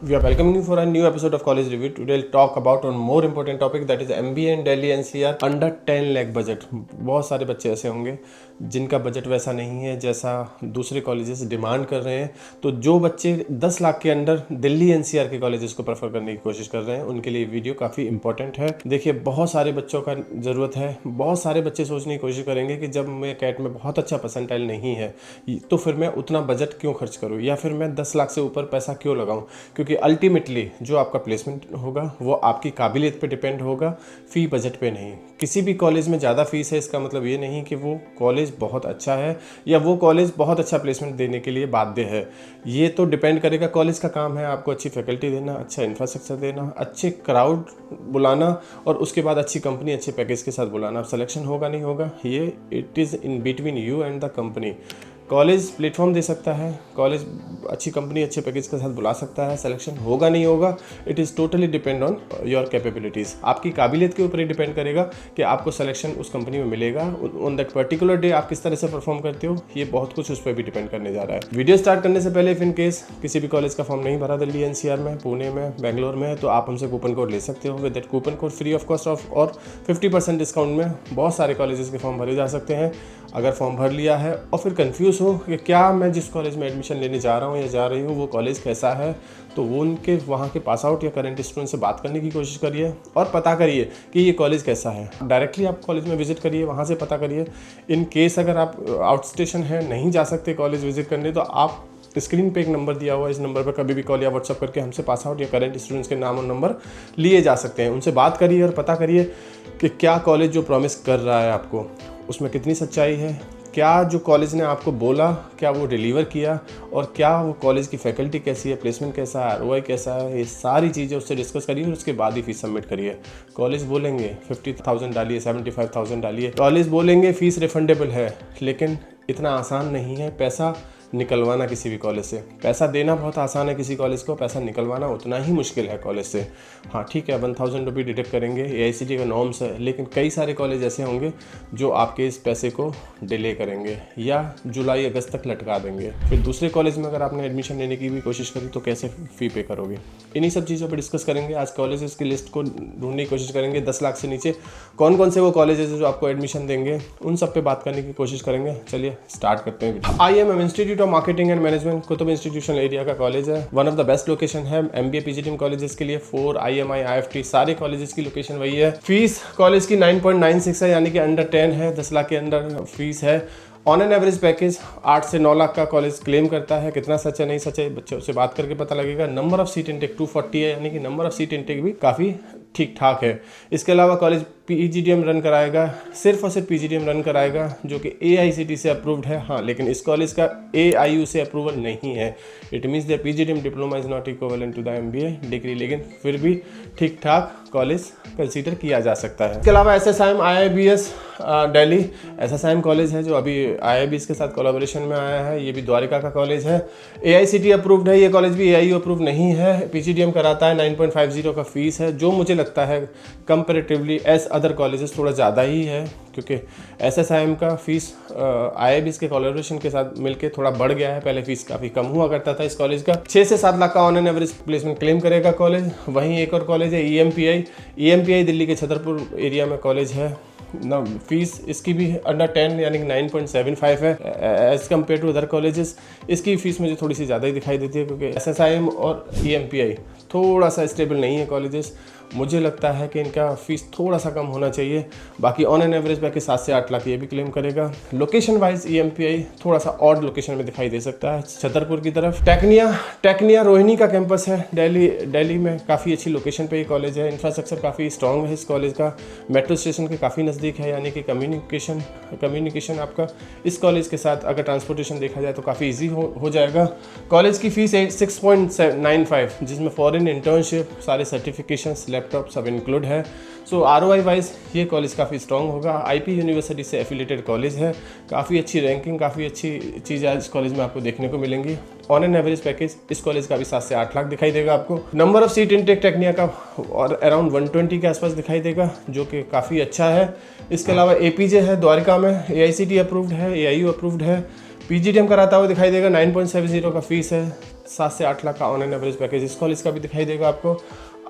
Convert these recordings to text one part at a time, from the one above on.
We are welcoming you for a new episode of College Review. Today we'll talk about one more important topic, that is MBA in Delhi NCR under 10 lakh budget. बहुत सारे बच्चे ऐसे होंगे जिनका budget वैसा नहीं है जैसा दूसरे कॉलेजेस डिमांड कर रहे हैं। तो जो बच्चे 10 लाख के अंडर दिल्ली NCR के कॉलेजेस को प्रेफर करने की कोशिश कर रहे हैं उनके लिए वीडियो काफ़ी इंपॉर्टेंट है। देखिए, बहुत सारे बच्चों का ज़रूरत है। बहुत सारे बच्चे सोचने की कोशिश करेंगे कि जब मैं कैट में बहुत अच्छा परसेंटाइल नहीं है तो फिर मैं उतना बजट क्यों खर्च करूँ, या फिर मैं 10 लाख से ऊपर पैसा क्यों लगाऊँ। क्योंकि अल्टीमेटली जो आपका प्लेसमेंट होगा वो आपकी काबिलियत पे डिपेंड होगा, फ़ी बजट पे नहीं। किसी भी कॉलेज में ज़्यादा फीस है इसका मतलब ये नहीं कि वो कॉलेज बहुत अच्छा है या वो कॉलेज बहुत अच्छा प्लेसमेंट देने के लिए बाध्य है। ये तो डिपेंड करेगा, कॉलेज का काम है आपको अच्छी फैकल्टी देना, अच्छा इंफ्रास्ट्रक्चर देना, अच्छे क्राउड बुलाना और उसके बाद अच्छी कंपनी अच्छे पैकेज के साथ बुलाना। अब सिलेक्शन होगा नहीं होगा ये it is in between you and the company. College platform दे सकता है, कॉलेज अच्छी कंपनी अच्छे पैकेज के साथ बुला सकता है, सिलेक्शन होगा नहीं होगा it is totally depend on your capabilities. आपकी काबिलियत के ऊपर ही डिपेंड करेगा कि आपको सिलेक्शन उस कंपनी में मिलेगा। ऑन दैट पर्टिकुलर डे आप किस तरह से परफॉर्म करते हो, ये बहुत कुछ उस पर भी डिपेंड करने जा रहा है। वीडियो स्टार्ट करने से पहले इफ इन केस किसी भी कॉलेज का फॉर्म नहीं भरा दिल्ली NCR में, पुणे में, बेंगलोर में, तो आप हमसे कूपन कोड ले सकते हो। With that coupon code free of cost of और 50% डिस्काउंट में बहुत सारे कॉलेजेस के फॉर्म भरे जा सकते हैं। अगर फॉर्म भर लिया है और फिर कंफ्यूज हो कि क्या मैं जिस कॉलेज में एडमिशन लेने जा रहा हूँ या जा रही हूँ वो कॉलेज कैसा है, तो वो उनके वहाँ के पास आउट या करंट स्टूडेंट से बात करने की कोशिश करिए और पता करिए कि ये कॉलेज कैसा है। डायरेक्टली आप कॉलेज में विजिट करिए, वहाँ से पता करिए। इन केस अगर आप आउट स्टेशन है, नहीं जा सकते कॉलेज विजिट करने, तो आप स्क्रीन पे एक नंबर दिया हुआ है, इस नंबर पर कभी भी कॉल या व्हाट्सअप करके हमसे पास आउट या करंट स्टूडेंट्स के नाम और नंबर लिए जा सकते हैं। उनसे बात करिए और पता करिए कि क्या कॉलेज जो प्रॉमिस कर रहा है आपको उसमें कितनी सच्चाई है, क्या जो कॉलेज ने आपको बोला क्या वो डिलीवर किया, और क्या वो कॉलेज की फैकल्टी कैसी है, प्लेसमेंट कैसा है, ROI कैसा है। ये सारी चीज़ें उससे डिस्कस करिए और उसके बाद ही फीस सबमिट करिए। कॉलेज बोलेंगे 50,000 डालिए, 75,000 डालिए, कॉलेज बोलेंगे फ़ीस रिफंडेबल है, लेकिन इतना आसान नहीं है पैसा निकलवाना किसी भी कॉलेज से। पैसा देना बहुत आसान है किसी कॉलेज को, पैसा निकलवाना उतना ही मुश्किल है कॉलेज से। हाँ ठीक है, 1000 रुपये डिडक्ट करेंगे, AICTE का नॉर्म्स है, लेकिन कई सारे कॉलेज ऐसे होंगे जो आपके इस पैसे को डिले करेंगे या जुलाई अगस्त तक लटका देंगे। फिर दूसरे कॉलेज में अगर आपने एडमिशन लेने की भी कोशिश करी तो कैसे फ़ी पे करोगे। इन्हीं सब चीज़ों पर डिस्कस करेंगे आज। कॉलेजेस की लिस्ट को ढूंढने की कोशिश करेंगे, 10 लाख से नीचे कौन कौन से वो कॉलेजेस जो आपको एडमिशन देंगे उन सब पे बात करने की कोशिश करेंगे। चलिए स्टार्ट करते हैं। IMM institute of marketing and management Qutub institutional area का कॉलेज है। One of the best location है MBA PGDM कॉलेजेस के लिए। 4 IMI IFT सारे कॉलेजेस की लोकेशन वही है। फीस कॉलेज की 9.96 है, यानी कि अंडर 10 है, 10 लाख के अंदर फीस है। ऑन एन एवरेज पैकेज 8 से 9 लाख का कॉलेज क्लेम करता है। कितना सच है नहीं सच है बच्चों से बात करके पता लगेगा। नंबर ऑफ सीट इंटेक 240 है, यानी कि नंबर ऑफ सीट इंटेक भी काफ़ी ठीक ठाक है। इसके अलावा कॉलेज PGDM रन कराएगा, सिर्फ और सिर्फ PGDM रन कराएगा जो कि AICTE से अप्रूव्ड है। हाँ, लेकिन इस कॉलेज का AIU से अप्रूवल नहीं है। It means the PGDM diploma is not equivalent to the MBA degree, लेकिन फिर भी ठीक ठाक कॉलेज कंसीडर किया जा सकता है। इसके अलावा SSIM IIBS Delhi SSIM college है जो अभी IIBS के साथ कोलैबोरेशन में आया है। ये भी द्वारिका का कॉलेज है, AICTE अप्रूव्ड है। ये कॉलेज भी AIU अप्रूव नहीं है। PGDM कराता है, 9.50 का फीस है, जो मुझे लगता है कंपेरेटिवली एज अदर कॉलेजेस थोड़ा ज़्यादा ही है, क्योंकि SSIM का फीस IIBS के कोलैबोरेशन के साथ मिलके थोड़ा बढ़ गया है। पहले फीस काफ़ी कम हुआ करता था इस कॉलेज का। 6 से 7 लाख का on an average placement claim करेगा कॉलेज। वहीं एक और कॉलेज है EMPI दिल्ली के छतरपुर एरिया में कॉलेज है ना। फीस इसकी भी अंडर 10 यानी कि 9.75 है as compared to other colleges. इसकी फ़ीस मुझे थोड़ी सी ज़्यादा ही दिखाई देती है, क्योंकि SSIM और EMPI थोड़ा सा स्टेबल नहीं है कॉलेजेस। मुझे लगता है कि इनका फ़ीस थोड़ा सा कम होना चाहिए। बाकी ऑन एन एवरेज पैकेज 7 से 8 लाख ये भी क्लेम करेगा। लोकेशन वाइज EMPI थोड़ा सा ऑड लोकेशन में दिखाई दे सकता है, छतरपुर की तरफ। टेक्निया रोहिणी का कैंपस है दिल्ली में, काफ़ी अच्छी लोकेशन पे ये कॉलेज है। इंफ्रास्ट्रक्चर काफ़ी स्ट्रॉन्ग है इस कॉलेज का, मेट्रो स्टेशन के काफ़ी नज़दीक है, यानी कि कम्युनिकेशन आपका इस कॉलेज के साथ अगर ट्रांसपोर्टेशन देखा जाए तो काफ़ी ईजी हो जाएगा। कॉलेज की फ़ीस 6.95, जिसमें फॉरेन इंटर्नशिप, सारे सर्टिफिकेशंस, लैपटॉप सब इंक्लूड है। सो ROI वाइज ये कॉलेज काफ़ी स्ट्रॉन्ग होगा। IP यूनिवर्सिटी से एफिलेटेड कॉलेज है, काफ़ी अच्छी रैंकिंग, काफ़ी अच्छी चीज़ें इस कॉलेज में आपको देखने को मिलेंगी। ऑन एन एवरेज पैकेज इस कॉलेज का भी 7 से 8 लाख दिखाई देगा आपको। Number of seat intake Tecnia का और अराउंड 120 के आसपास दिखाई देगा, जो कि काफ़ी अच्छा है। इसके अलावा APJ है द्वारिका में, AICTE अप्रूव्ड है, AIU अप्रूव्ड है। PGDM कराता हुआ दिखाई देगा, 9.70 का फीस है। 7 से 8 लाख का ऑन एन एवरेज पैकेज इस कॉलेज का भी दिखाई देगा आपको।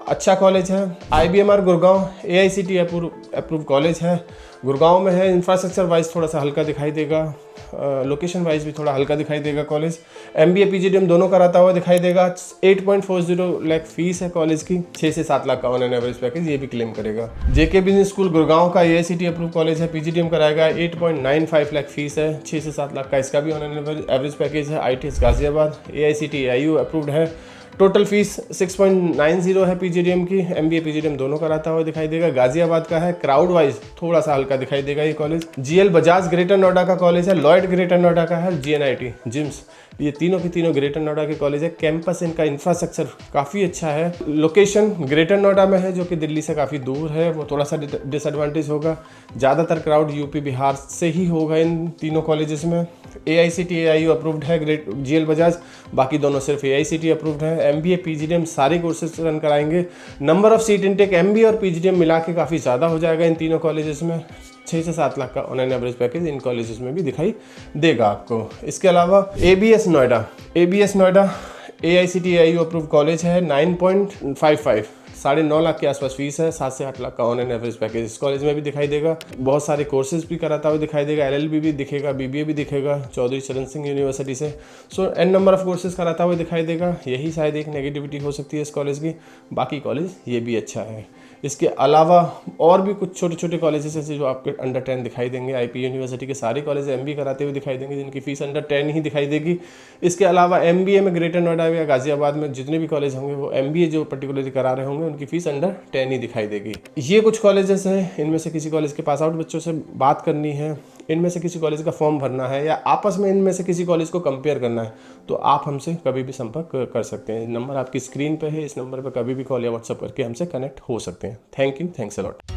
अच्छा कॉलेज है। IBMR Gurgaon AICTE approve college है, गुड़गांव में है। इंफ्रास्ट्रक्चर वाइज थोड़ा सा हल्का दिखाई देगा, लोकेशन वाइज भी थोड़ा हल्का दिखाई देगा कॉलेज। MBA PGDM दोनों कराता हुआ दिखाई देगा। 8.40 लाख फीस है कॉलेज की, 6 से 7 लाख का ऑन एन एवरेज पैकेज ये भी क्लेम करेगा। JK बिजनेस स्कूल गुड़गांव का AICTE अप्रूव कॉलेज है, PGDM कराएगा। 8.95 लाख फीस है, 6 से 7 लाख का इसका भी ऑन एन एवरेज पैकेज है। ITS Ghaziabad AICTE AIU approved है। टोटल फीस 6.90 है PGDM की। MBA PGDM दोनों कराता हुआ दिखाई देगा। गाजियाबाद का है। क्राउड वाइज थोड़ा सा हल्का दिखाई देगा ये college. GL Bajaj greater Noida का कॉलेज है। लॉयड ग्रेटर नोएडा का है। GNIT जिम्स, ये तीनों की तीनों ग्रेटर नोएडा के कॉलेज है। कैंपस इनका इंफ्रास्ट्रक्चर काफ़ी अच्छा है। लोकेशन ग्रेटर नोएडा में है जो कि दिल्ली से काफ़ी दूर है, वो थोड़ा सा डिसएडवांटेज होगा। ज़्यादातर क्राउड यूपी बिहार से ही होगा इन तीनों कॉलेजेस में। AICTE AIU अप्रूव्ड है GL बजाज, बाकी दोनों सिर्फ AICTE अप्रूव्ड है। MBA PGDM सारे कोर्सेज रन कराएंगे। Number of seat intake MBA और PGDM मिला के काफ़ी ज़्यादा हो जाएगा इन तीनों कॉलेजेस में। 6 से 7 लाख का on an average package in colleges में भी दिखाई देगा आपको। इसके अलावा ABS Noida AICTE AIU approved college है। 9.55 9.5 लाख के आसपास फीस है। 7 से 8 लाख का ऑन एन एवरेज पैकेज इस कॉलेज में भी दिखाई देगा। बहुत सारे कोर्सेज भी कराता हुआ दिखाई देगा। LLB भी दिखेगा, BBA भी दिखेगा चौधरी चरण सिंह यूनिवर्सिटी से। सो n नंबर ऑफ कोर्सेज कराता हुआ दिखाई देगा। यही शायद एक नेगेटिविटी हो सकती है इस कॉलेज की। बाकी कॉलेज ये भी अच्छा है। इसके अलावा और भी कुछ छोटे छोटे कॉलेजेस ऐसे जो आपके अंडर 10 दिखाई देंगे। IP यूनिवर्सिटी के सारे कॉलेज MBA कराते हुए दिखाई देंगे जिनकी फीस अंडर 10 ही दिखाई देगी। इसके अलावा MBA में ग्रेटर नोएडा या गाजियाबाद में जितने भी कॉलेज होंगे वो MBA जो पर्टिकुलरली करा रहे होंगे उनकी फीस अंडर 10 ही दिखाई देगी। ये कुछ कॉलेजेस हैं। इनमें से किसी कॉलेज के पास आउट बच्चों से बात करनी है, इनमें से किसी कॉलेज का फॉर्म भरना है, या आपस में इनमें से किसी कॉलेज को कंपेयर करना है, तो आप हमसे कभी भी संपर्क कर सकते हैं। नंबर आपकी स्क्रीन पे है, इस नंबर पर कभी भी कॉल या व्हाट्सअप करके हमसे कनेक्ट हो सकते हैं। Thank you, thanks a lot.